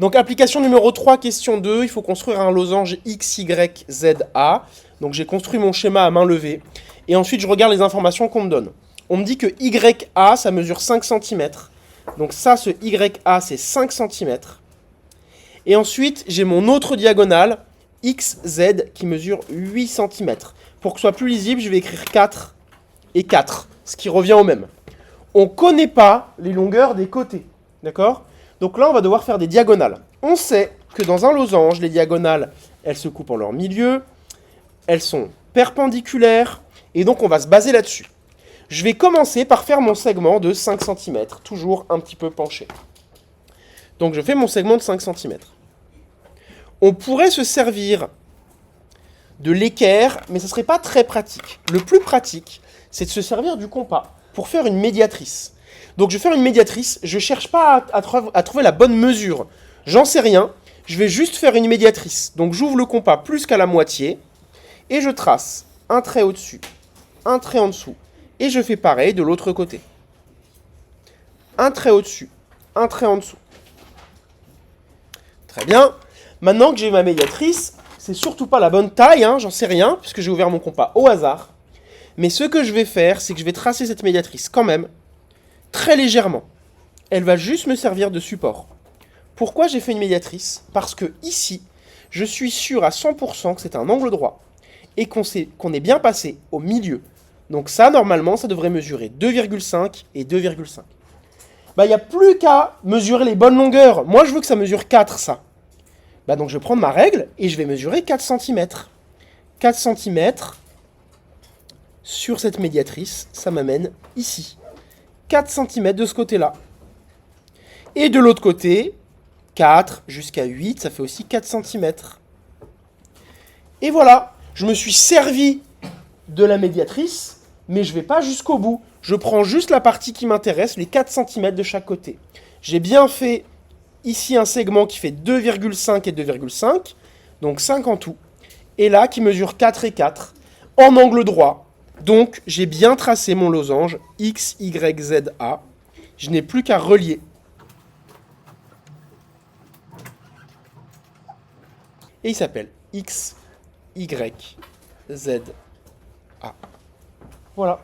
Donc application numéro 3, question 2, il faut construire un losange X, Y, Z, A. Donc j'ai construit mon schéma à main levée. Et ensuite je regarde les informations qu'on me donne. On me dit que YA, ça mesure 5 cm. Donc ça, ce YA, c'est 5 cm. Et ensuite, j'ai mon autre diagonale, XZ, qui mesure 8 cm. Pour que ce soit plus lisible, je vais écrire 4 et 4, ce qui revient au même. On ne connaît pas les longueurs des côtés, d'accord? Donc là, on va devoir faire des diagonales. On sait que dans un losange, les diagonales, elles se coupent en leur milieu, elles sont perpendiculaires, et donc on va se baser là-dessus. Je vais commencer par faire mon segment de 5 cm, toujours un petit peu penché. Donc je fais mon segment de 5 cm. On pourrait se servir de l'équerre, mais ce ne serait pas très pratique. Le plus pratique, c'est de se servir du compas pour faire une médiatrice. Donc je vais faire une médiatrice, je ne cherche pas à trouver la bonne mesure. J'en sais rien, je vais juste faire une médiatrice. Donc j'ouvre le compas plus qu'à la moitié, et je trace un trait au-dessus, un trait en dessous. Et je fais pareil de l'autre côté. Un trait au-dessus, un trait en dessous. Très bien. Maintenant que j'ai ma médiatrice, c'est surtout pas la bonne taille, hein, j'en sais rien, puisque j'ai ouvert mon compas au hasard. Mais ce que je vais faire, c'est que je vais tracer cette médiatrice quand même, très légèrement. Elle va juste me servir de support. Pourquoi j'ai fait une médiatrice? Parce que ici, je suis sûr à 100% que c'est un angle droit et qu'on est bien passé au milieu. Donc ça, normalement, ça devrait mesurer 2,5 et 2,5. Il n'y a plus qu'à mesurer les bonnes longueurs. Moi, je veux que ça mesure 4, ça. Donc je vais prendre ma règle et je vais mesurer 4 cm. 4 cm sur cette médiatrice, ça m'amène ici. 4 cm de ce côté-là. Et de l'autre côté, 4 jusqu'à 8, ça fait aussi 4 cm. Et voilà, je me suis servi de la médiatrice, mais je ne vais pas jusqu'au bout. Je prends juste la partie qui m'intéresse, les 4 cm de chaque côté. J'ai bien fait ici un segment qui fait 2,5 et 2,5, donc 5 en tout. Et là, qui mesure 4 et 4, en angle droit. Donc, j'ai bien tracé mon losange X, Y, Z, A. Je n'ai plus qu'à relier. Et il s'appelle X, Y, Z, A. Voilà.